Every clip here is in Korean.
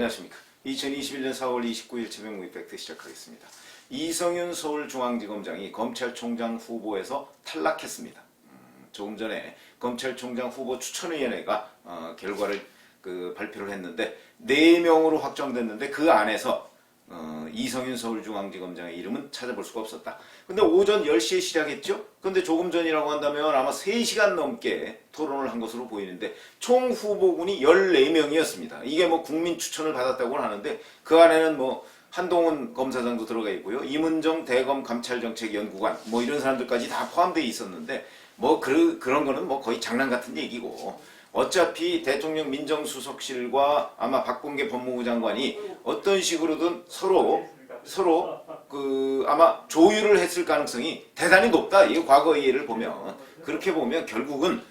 안녕하십니까. 2021년 4월 29일 새벽 무비팩트 시작하겠습니다. 이성윤 서울중앙지검장이 검찰총장 후보에서 탈락했습니다. 조금 전에 검찰총장 후보 추천위원회가 결과를 발표를 했는데 4명으로 확정됐는데 그 안에서 이성윤 서울중앙지검장의 이름은 찾아볼 수가 없었다. 근데 오전 10시에 시작했죠? 근데 조금 전이라고 한다면 아마 3시간 넘게 토론을 한 것으로 보이는데 총 후보군이 14명이었습니다. 이게 뭐 국민 추천을 받았다고 하는데 그 안에는 뭐 한동훈 검사장도 들어가 있고요. 이문정 대검 감찰정책연구관 뭐 이런 사람들까지 다 포함되어 있었는데 뭐 그런 거는 뭐 거의 장난 같은 얘기고 어차피 대통령 민정수석실과 아마 박범계 법무부 장관이 어떤 식으로든 서로 아마 조율을 했을 가능성이 대단히 높다. 이 과거의 예를 보면 그렇게 보면 결국은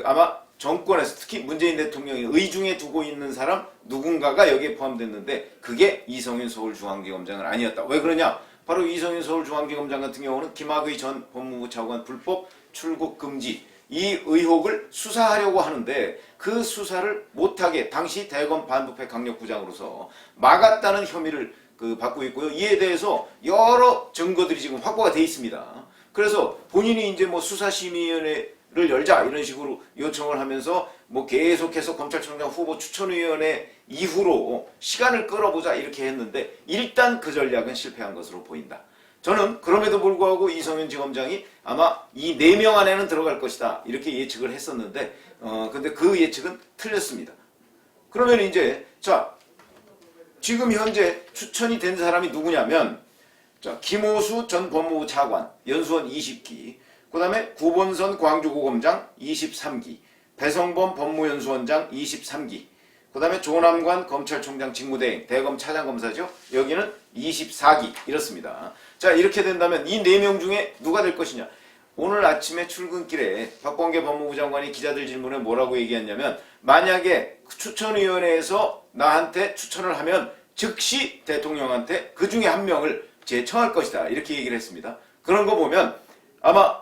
아마 정권에서 특히 문재인 대통령이 의중에 두고 있는 사람 누군가가 여기에 포함됐는데 그게 이성윤 서울중앙지검장은 아니었다. 왜 그러냐? 바로 이성윤 서울중앙지검장 같은 경우는 김학의 전 법무부 차관 불법 출국 금지 이 의혹을 수사하려고 하는데 그 수사를 못하게 당시 대검 반부패 강력부장으로서 막았다는 혐의를 받고 있고요. 이에 대해서 여러 증거들이 지금 확보가 돼 있습니다. 그래서 본인이 이제 뭐 수사심의위원회를 열자 이런 식으로 요청을 하면서 뭐 계속해서 검찰총장 후보 추천위원회 이후로 시간을 끌어보자 이렇게 했는데 일단 그 전략은 실패한 것으로 보인다. 저는 그럼에도 불구하고 이성윤 지검장이 아마 이 4명 안에는 들어갈 것이다 이렇게 예측을 했었는데 근데 그 예측은 틀렸습니다. 그러면 이제 자 지금 현재 추천이 된 사람이 누구냐면 자 김호수 전 법무부 차관 연수원 20기 그 다음에 구본선 광주고검장 23기 배성범 법무연수원장 23기 그 다음에 조남관 검찰총장 직무대행 대검 차장검사죠. 여기는 24기 이렇습니다. 자 이렇게 된다면 이 4명 중에 누가 될 것이냐. 오늘 아침에 출근길에 박범계 법무부 장관이 기자들 질문에 뭐라고 얘기했냐면 만약에 추천위원회에서 나한테 추천을 하면 즉시 대통령한테 그 중에 한 명을 제청할 것이다 이렇게 얘기를 했습니다. 그런 거 보면 아마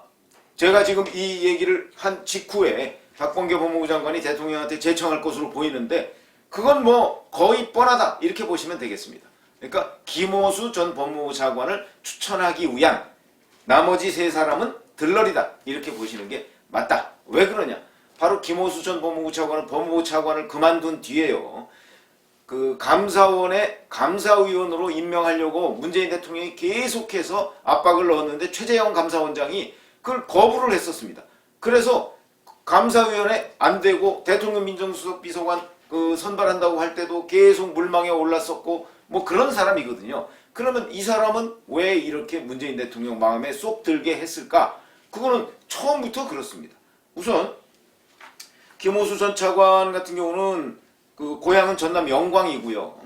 제가 지금 이 얘기를 한 직후에 박범계 법무부 장관이 대통령한테 제청할 것으로 보이는데 그건 뭐 거의 뻔하다 이렇게 보시면 되겠습니다. 그러니까 김호수 전 법무부 차관을 추천하기 위한 나머지 3사람은 들러리다 이렇게 보시는 게 맞다. 왜 그러냐? 바로 김호수 전 법무부 차관은 법무부 차관을 그만둔 뒤에요. 감사원의 감사위원으로 임명하려고 문재인 대통령이 계속해서 압박을 넣었는데 최재형 감사원장이 그걸 거부를 했었습니다. 그래서 감사위원회 안 되고 대통령 민정수석 비서관 선발한다고 할 때도 계속 물망에 올랐었고 뭐 그런 사람이거든요. 그러면 이 사람은 왜 이렇게 문재인 대통령 마음에 쏙 들게 했을까? 그거는 처음부터 그렇습니다. 우선 김호수 전 차관 같은 경우는 고향은 전남 영광이고요.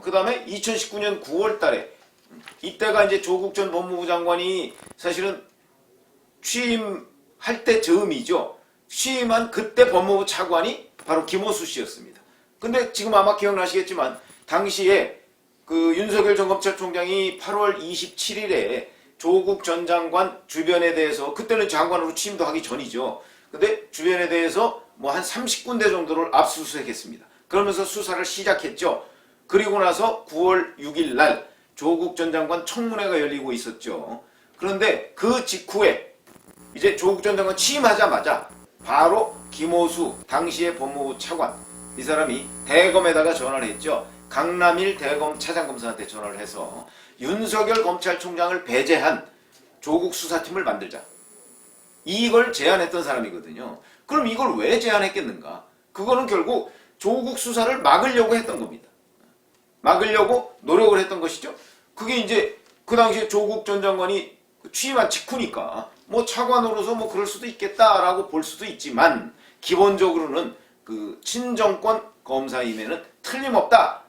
그 다음에 2019년 9월 달에 이때가 이제 조국 전 법무부 장관이 사실은 취임할 때 즈음이죠. 취임한 그때 법무부 차관이 바로 김호수 씨였습니다. 근데 지금 아마 기억나시겠지만 당시에 윤석열 전 검찰총장이 8월 27일에 조국 전 장관 주변에 대해서 그때는 장관으로 취임도 하기 전이죠. 근데 주변에 대해서 뭐 한 30군데 정도를 압수수색했습니다. 그러면서 수사를 시작했죠. 그리고 나서 9월 6일 날 조국 전 장관 청문회가 열리고 있었죠. 그런데 그 직후에 이제 조국 전 장관 취임하자마자 바로 김호수 당시의 법무부 차관 이 사람이 대검에다가 전화를 했죠. 강남일 대검 차장검사한테 전화를 해서 윤석열 검찰총장을 배제한 조국 수사팀을 만들자. 이걸 제안했던 사람이거든요. 그럼 이걸 왜 제안했겠는가? 그거는 결국 조국 수사를 막으려고 했던 겁니다. 막으려고 노력을 했던 것이죠. 그게 이제 그 당시에 조국 전 장관이 취임한 직후니까 뭐 차관으로서 뭐 그럴 수도 있겠다라고 볼 수도 있지만 기본적으로는 친정권 검사임에는 틀림없다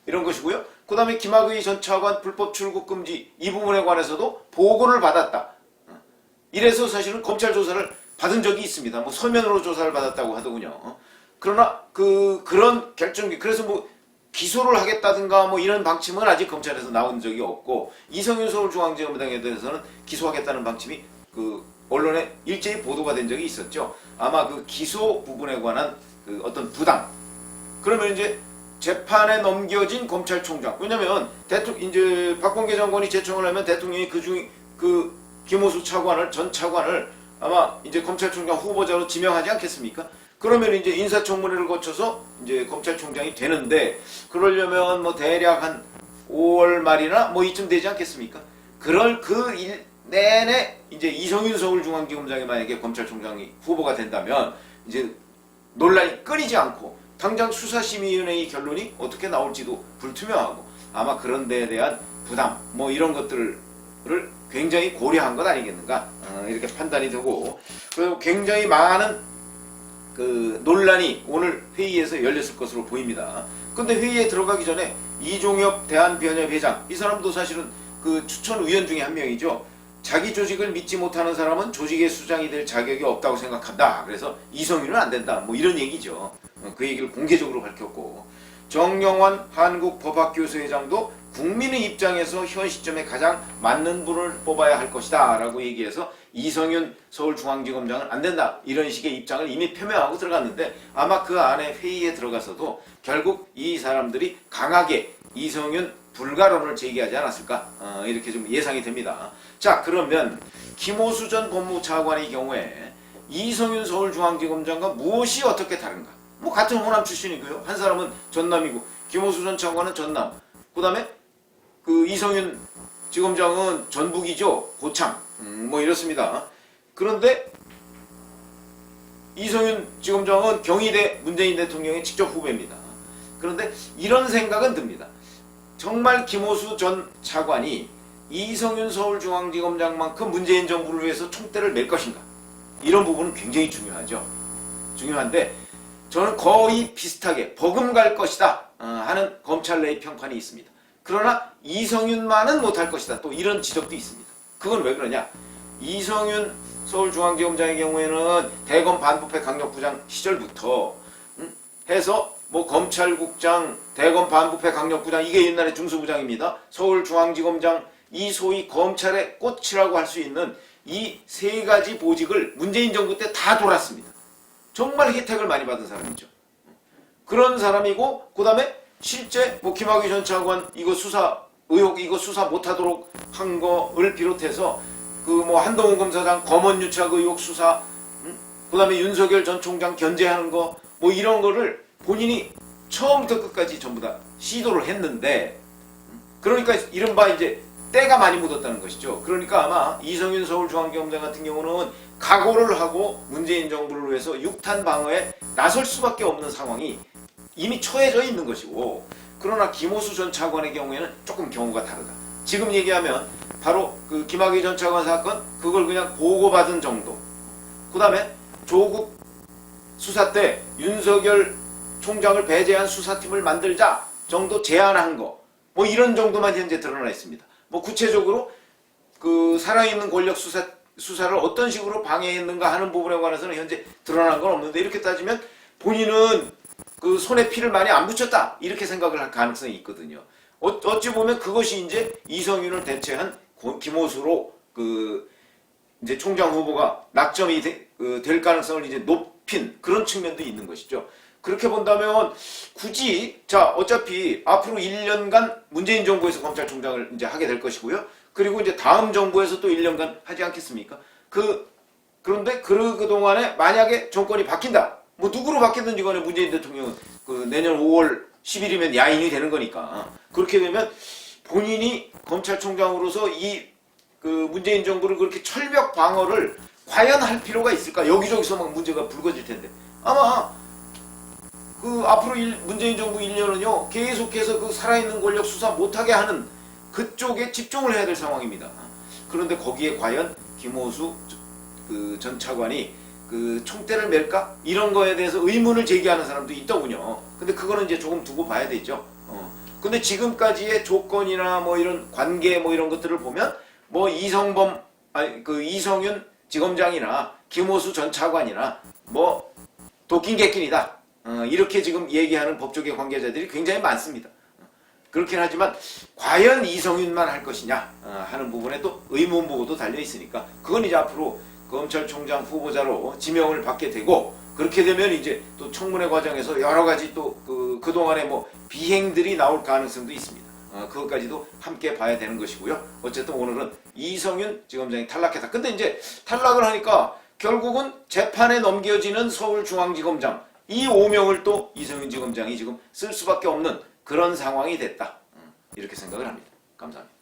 이런 것이고요. 그 다음에 김학의 전 차관 불법 출국 금지 이 부분에 관해서도 보고를 받았다. 이래서 사실은 검찰 조사를 받은 적이 있습니다. 뭐 서면으로 조사를 받았다고 하더군요. 그러나 그런 결정기 그래서 뭐 기소를 하겠다든가 뭐 이런 방침은 아직 검찰에서 나온 적이 없고 이성윤 서울중앙지검장에 대해서는 기소하겠다는 방침이 언론에 일제히 보도가 된 적이 있었죠. 아마 기소 부분에 관한 어떤 부당 그러면 이제 재판에 넘겨진 검찰총장. 왜냐면 이제 박범계 장관이 제청을 하면 대통령이 그 김호수 전 차관을 아마 이제 검찰총장 후보자로 지명하지 않겠습니까? 그러면 이제 인사청문회를 거쳐서 이제 검찰총장이 되는데, 그러려면 뭐 대략 한 5월 말이나 뭐 이쯤 되지 않겠습니까? 그럴 그 일 내내 이제 이성윤 서울중앙지검장이 만약에 검찰총장이 후보가 된다면 이제 논란이 끊이지 않고 당장 수사심의위원회의 결론이 어떻게 나올지도 불투명하고, 아마 그런 데에 대한 부담 뭐 이런 것들을 굉장히 고려한 것 아니겠는가, 이렇게 판단이 되고, 그리고 굉장히 많은 그 논란이 오늘 회의에서 열렸을 것으로 보입니다. 근데 회의에 들어가기 전에 이종엽 대한변협 회장, 이 사람도 사실은 그 추천 의원 중에 한 명이죠. 자기 조직을 믿지 못하는 사람은 조직의 수장이 될 자격이 없다고 생각한다. 그래서 이성윤은 안 된다. 뭐 이런 얘기죠. 그 얘기를 공개적으로 밝혔고, 정영환 한국법학교수 회장도 국민의 입장에서 현 시점에 가장 맞는 분을 뽑아야 할 것이다 라고 얘기해서 이성윤 서울중앙지검장은 안 된다, 이런 식의 입장을 이미 표명하고 들어갔는데, 아마 그 안에 회의에 들어가서도 결국 이 사람들이 강하게 이성윤 불가론을 제기하지 않았을까, 이렇게 좀 예상이 됩니다. 자, 그러면 김호수 전 법무차관의 경우에 이성윤 서울중앙지검장과 무엇이 어떻게 다른가? 뭐 같은 호남 출신이고요. 한 사람은 전남이고 김호수 전 차관은 전남, 그 다음에 그 이성윤 지검장은 전북이죠. 고창, 뭐 이렇습니다. 그런데 이성윤 지검장은 경희대 문재인 대통령의 직접 후배입니다. 그런데 이런 생각은 듭니다. 정말 김호수 전 차관이 이성윤 서울중앙지검장만큼 문재인 정부를 위해서 총대를 맬 것인가? 이런 부분은 굉장히 중요하죠. 중요한데 저는 거의 비슷하게 버금갈 것이다 하는 검찰 내의 평판이 있습니다. 그러나 이성윤만은 못할 것이다, 또 이런 지적도 있습니다. 그건 왜 그러냐? 이성윤 서울중앙지검장의 경우에는 대검 반부패 강력부장 시절부터 해서 뭐 검찰국장, 대검 반부패 강력부장, 이게 옛날에 중수부장입니다. 서울중앙지검장, 이 소위 검찰의 꽃이라고 할 수 있는 이 세 가지 보직을 문재인 정부 때 다 돌았습니다. 정말 혜택을 많이 받은 사람이죠. 그런 사람이고, 그 다음에 실제 뭐 김학의 전 차관 이거 수사 의혹 이거 수사 못하도록 한 거를 비롯해서 그 뭐 한동훈 검사장 검언 유착 의혹 수사, 그 다음에 윤석열 전 총장 견제하는 거, 뭐 이런 거를 본인이 처음부터 끝까지 전부 다 시도를 했는데, 그러니까 이른바 이제 때가 많이 묻었다는 것이죠. 그러니까 아마 이성윤 서울중앙지검장 같은 경우는 각오를 하고 문재인 정부를 위해서 육탄 방어에 나설 수밖에 없는 상황이 이미 처해져 있는 것이고, 그러나 김호수 전 차관의 경우에는 조금 경우가 다르다. 지금 얘기하면 바로 그 김학의 전 차관 사건, 그걸 그냥 보고받은 정도, 그 다음에 조국 수사 때 윤석열 총장을 배제한 수사팀을 만들자 정도 제안한 거, 뭐 이런 정도만 현재 드러나 있습니다. 뭐 구체적으로 그 살아있는 권력 수사를 어떤 식으로 방해했는가 하는 부분에 관해서는 현재 드러난 건 없는데, 이렇게 따지면 본인은 그 손에 피를 많이 안 붙였다, 이렇게 생각을 할 가능성이 있거든요. 어찌 보면 그것이 이제 이성윤을 대체한 김호수로 그 이제 총장 후보가 낙점이 될 가능성을 이제 높인 그런 측면도 있는 것이죠. 그렇게 본다면 굳이, 자, 어차피 앞으로 1년간 문재인 정부에서 검찰총장을 이제 하게 될 것이고요. 그리고 이제 다음 정부에서 또 1년간 하지 않겠습니까? 그런데 그동안에 만약에 정권이 바뀐다, 뭐 누구로 바뀌든지 간에 문재인 대통령은 그 내년 5월 10일이면 야인이 되는 거니까, 그렇게 되면 본인이 검찰총장으로서 이 그 문재인 정부를 그렇게 철벽 방어를 과연 할 필요가 있을까? 여기저기서 막 문제가 불거질 텐데, 아마 그 앞으로 문재인 정부 1년은요 계속해서 그 살아있는 권력 수사 못하게 하는 그쪽에 집중을 해야 될 상황입니다. 그런데 거기에 과연 김호수 그 전 차관이 그 총대를 맬까? 이런 거에 대해서 의문을 제기하는 사람도 있더군요. 근데 그거는 이제 조금 두고 봐야 되죠. 근데 지금까지의 조건이나 뭐 이런 관계 뭐 이런 것들을 보면 뭐 이성윤 지검장이나 김호수 전 차관이나 뭐 도끼 객끼이다, 이렇게 지금 얘기하는 법조계 관계자들이 굉장히 많습니다. 그렇긴 하지만 과연 이성윤만 할 것이냐 하는 부분에 또 의문부호도 달려 있으니까, 그건 이제 앞으로 검찰총장 후보자로 지명을 받게 되고, 그렇게 되면 이제 또 청문회 과정에서 여러 가지 또 그동안의 뭐 비행들이 나올 가능성도 있습니다. 그것까지도 함께 봐야 되는 것이고요. 어쨌든 오늘은 이성윤 지검장이 탈락했다. 근데 이제 탈락을 하니까 결국은 재판에 넘겨지는 서울중앙지검장 이 오명을 또 이성윤 지검장이 지금 쓸 수밖에 없는 그런 상황이 됐다. 이렇게 생각을 합니다. 감사합니다.